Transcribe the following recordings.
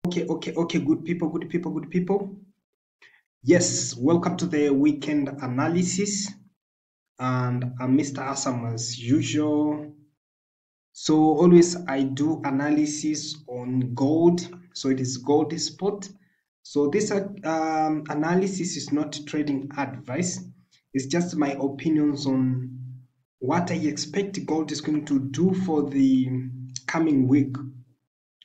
Okay, good people. Yes, welcome to the weekend analysis. And I'm Mr. ASAM as usual. So always I do analysis on gold. So it is gold spot. So this analysis is not trading advice. It's just my opinions on what I expect gold is going to do for the coming week.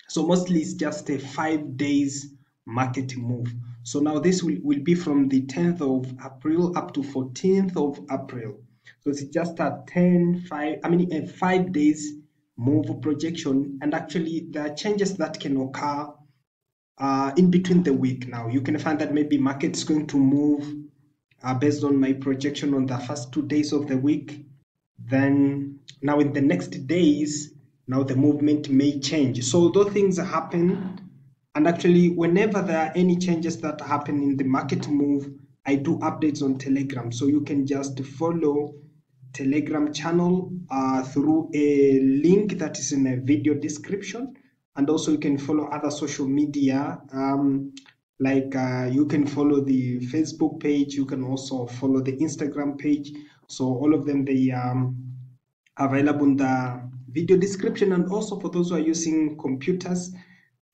So mostly it's just a 5 days market move. So now this will be from the 10th of April up to 14th of April. So it's just a 5 days move projection. And actually there are changes that can occur in between the week. Now you can find that maybe market is going to move based on my projection on the first 2 days of the week. Then now in the next days, now the movement may change. So those things happen, and actually whenever there are any changes that happen in the market move, I do updates on Telegram. So you can just follow Telegram channel through a link that is in a video description, and also you can follow other social media you can follow the Facebook page, you can also follow the Instagram page. So all of them, they are available in the video description. And also for those who are using computers,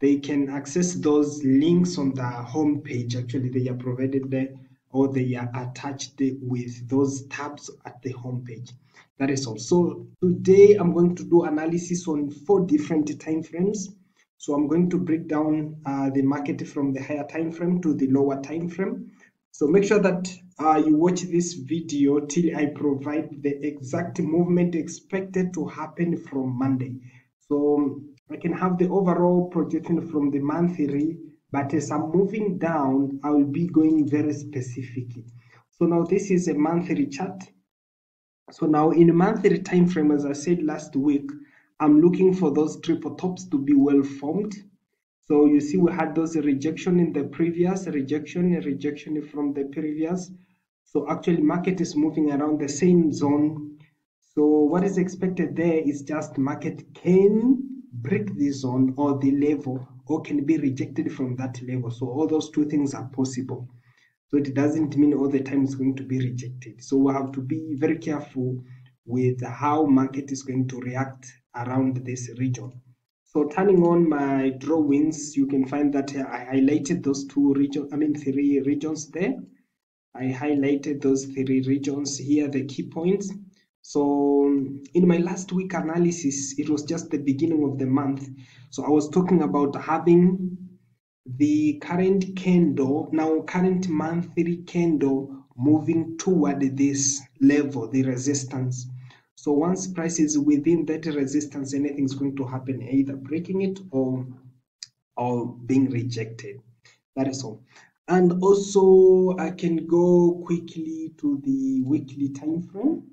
they can access those links on the home page. Actually, they are provided there, or they are attached with those tabs at the home page. That is all. So today I'm going to do analysis on 4 different time frames. So I'm going to break down the market from the higher time frame to the lower time frame. So make sure that you watch this video till I provide the exact movement expected to happen from Monday. So I can have the overall projection from the monthly, but as I'm moving down, I will be going very specific. So now this is a monthly chart. So now in a monthly time frame, as I said last week, I'm looking for those triple tops to be well formed. So you see we had those rejection in the previous, rejection from the previous. So actually market is moving around the same zone. So what is expected there is just market can break the zone or the level, or can be rejected from that level. So all those 2 things are possible. So it doesn't mean all the time it's going to be rejected. So we have to be very careful with how market is going to react around this region. So turning on my drawings, you can find that I highlighted those 3 regions there. I highlighted those 3 regions here, the key points. So in my last week analysis, it was just the beginning of the month. So I was talking about having the current candle, now current monthly candle, moving toward this level, the resistance. So once price is within that resistance, anything is going to happen, either breaking it or being rejected. That is all. And also I can go quickly to the weekly time frame.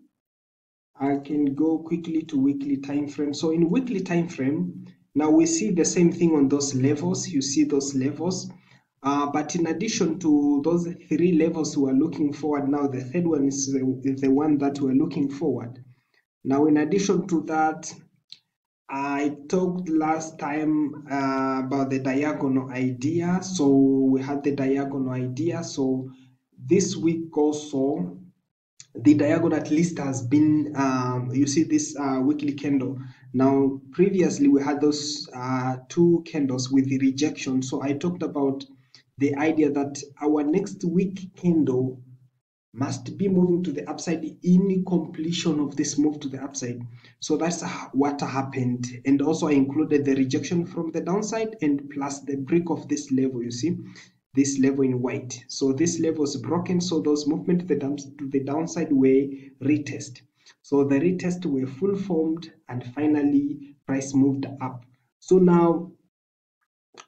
I can go quickly to weekly time frame. So in weekly time frame, now we see the same thing on those levels. You see those levels. But in addition to those 3 levels we are looking forward, now the third one is the one that we're looking forward. Now, in addition to that, I talked last time about the diagonal idea. So we had the diagonal idea. So this week also, the diagonal at least has been, you see this weekly candle. Now, previously we had those 2 candles with the rejection. So I talked about the idea that our next week candle must be moving to the upside in completion of this move to the upside. So that's what happened. And also I included the rejection from the downside and plus the break of this level. You see this level in white. So this level is broken. So those movement to the downside were retest. So the retest were full formed, and finally price moved up. So now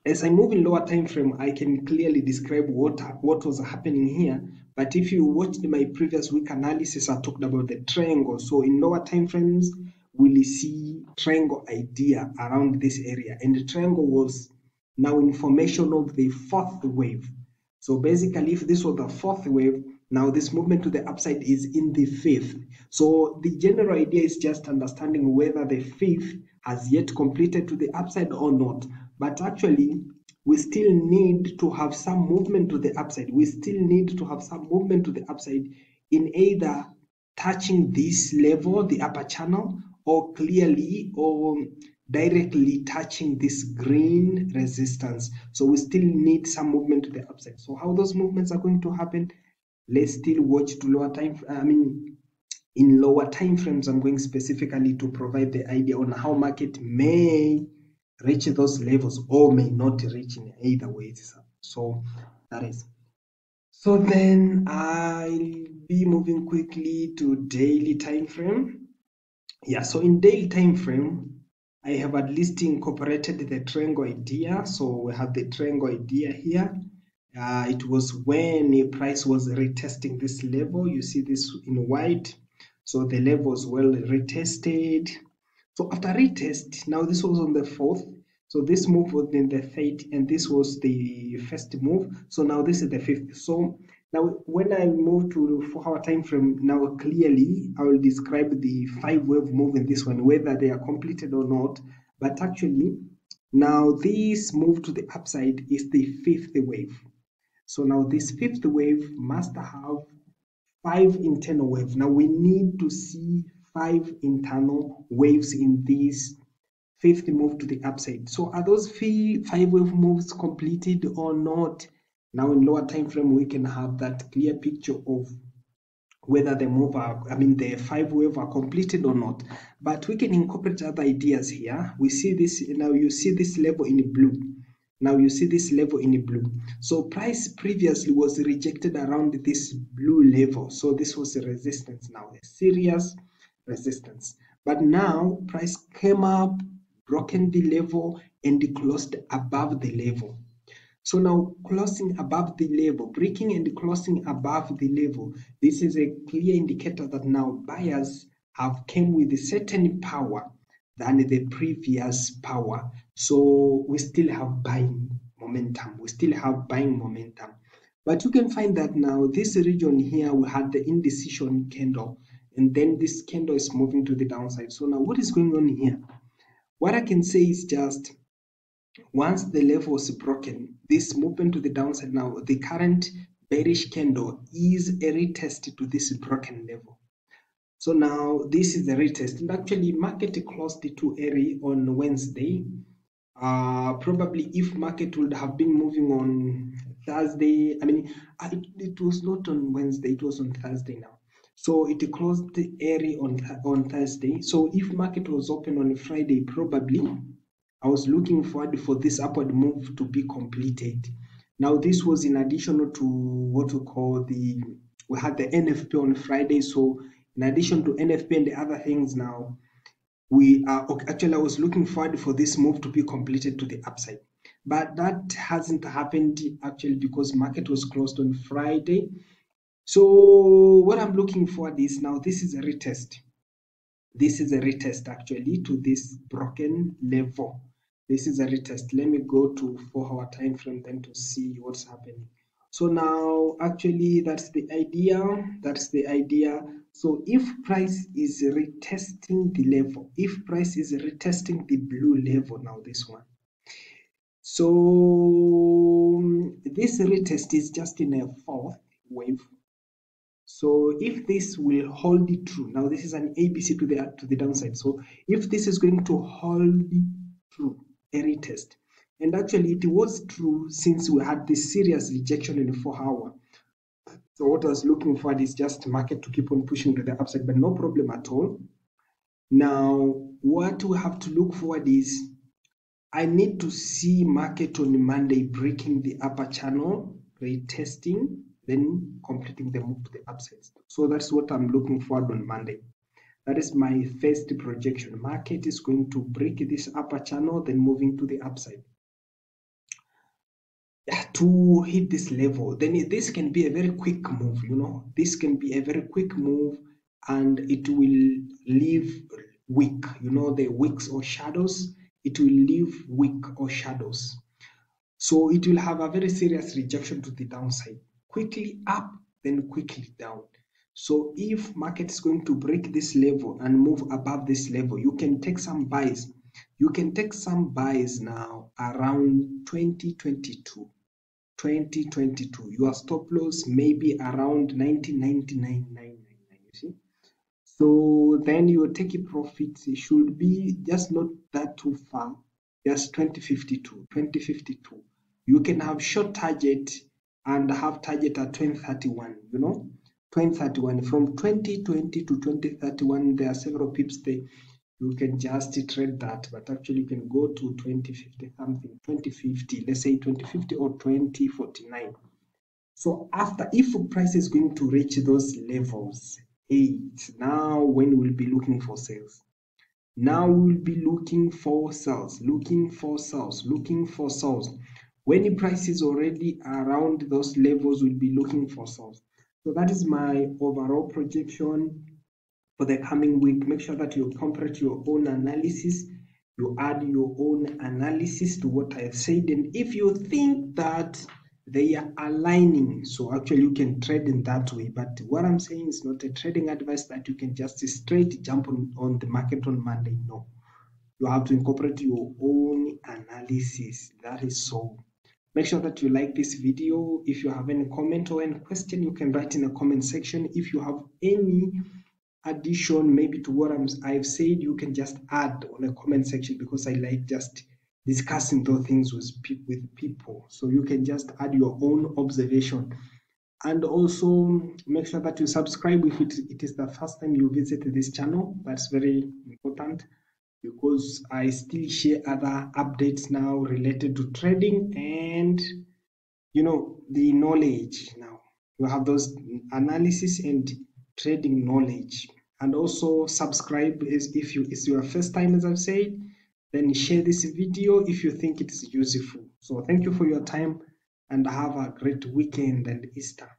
as I move in lower time frame, I can clearly describe what was happening here. But if you watched my previous week analysis, I talked about the triangle. So in lower time frames, we'll see triangle idea around this area. And the triangle was now in formation of the 4th wave. So basically, if this was the 4th wave, now this movement to the upside is in the 5th. So the general idea is just understanding whether the 5th has yet completed to the upside or not. But actually, we still need to have some movement to the upside. We still need to have some movement to the upside in either touching this level, the upper channel, or clearly or directly touching this green resistance. So we still need some movement to the upside. So how those movements are going to happen, let's still watch to lower time, in lower time frames. I'm going specifically to provide the idea on how market may reach those levels or may not reach in either ways. So that is. So then I'll be moving quickly to daily time frame. Yeah, so in daily time frame, I have at least incorporated the triangle idea. So we have the triangle idea here. It was when the price was retesting this level. You see this in white. So the level was well retested. So after retest, now this was on the 4th. So this move was in the 3rd, and this was the first move. So now this is the 5th. So now when I move to the 4-hour time frame, now clearly I will describe the 5-wave move in this one, whether they are completed or not. But actually, now this move to the upside is the 5th wave. So now this 5th wave must have 5 internal waves. Now we need to see 5 internal waves in this 5th move to the upside. So are those 5-wave moves completed or not? Now in lower time frame, we can have that clear picture of whether the move are, the 5-wave are completed or not. But we can incorporate other ideas here. We see this, now you see this level in blue. Now you see this level in blue. So price previously was rejected around this blue level. So this was a resistance now, a serious resistance. But now price came up, broken the level, and closed above the level. So now closing above the level, breaking and closing above the level, this is a clear indicator that now buyers have came with a certain power than the previous power. So we still have buying momentum. We still have buying momentum. But you can find that now this region here, we had the indecision candle, and then this candle is moving to the downside. So now what is going on here? What I can say is just once the level is broken, this movement to the downside now, the current bearish candle is a retest to this broken level. So now this is the retest. And actually market closed too early on Wednesday. Probably if market would have been moving on Thursday, it was not on Wednesday, it was on Thursday now. So it closed early on Thursday. So if market was open on Friday, probably I was looking forward for this upward move to be completed. Now this was in addition to what we call we had the NFP on Friday. So in addition to NFP and the other things, now we are actually, I was looking forward for this move to be completed to the upside, but that hasn't happened actually because market was closed on Friday. So what I'm looking for is now this is a retest. This is a retest actually to this broken level. This is a retest. Let me go to 4-hour time frame then to see what's happening. So now actually that's the idea. That's the idea. So if price is retesting the level, if price is retesting the blue level, now this one. So this retest is just in a 4th wave. So if this will hold it true, now this is an ABC to the downside. So if this is going to hold true, a retest, and actually it was true since we had this serious rejection in the 4-hour. So what I was looking for is just market to keep on pushing to the upside, but no problem at all. Now what we have to look forward is I need to see market on Monday breaking the upper channel, retesting, then completing the move to the upside. So that's what I'm looking forward on Monday. That is my first projection. Market is going to break this upper channel, then moving to the upside to hit this level. Then this can be a very quick move, this can be a very quick move, and it will leave weak, the wicks or shadows. It will leave weak or shadows. So it will have a very serious rejection to the downside, quickly up, then quickly down. So if market is going to break this level and move above this level, you can take some buys. You can take some buys now around 2022. Your stop loss may be around 1999.999, you see. So then your take profit should be just not that too far, just 2052. You can have short target and have target at 2031, you know, 2031. From 2020 to 2031, there are several pips there. You can just trade that, but actually you can go to 2050 something, 2050, let's say 2050 or 2049. So after, if price is going to reach those levels, now when we'll be looking for sales. Now we'll be looking for sales. When the price is already around those levels, we'll be looking for sales. So that is my overall projection for the coming week. Make sure that you complete your own analysis. You add your own analysis to what I've said. And if you think that they are aligning, so actually you can trade in that way. But what I'm saying is not a trading advice that you can just straight jump on the market on Monday. No, you have to incorporate your own analysis. That is so. Make sure that you like this video. If you have any comment or any question, you can write in the comment section. If you have any addition maybe to what I've said, you can just add on the comment section, because I like just discussing those things with people. So you can just add your own observation. And also make sure that you subscribe if it is the first time you visit this channel. That's very important, because I still share other updates now related to trading and, you know, the knowledge. Now you have those analysis and trading knowledge. And also subscribe if it's your first time, as I've said. Then share this video if you think it is useful. So thank you for your time and have a great weekend and Easter.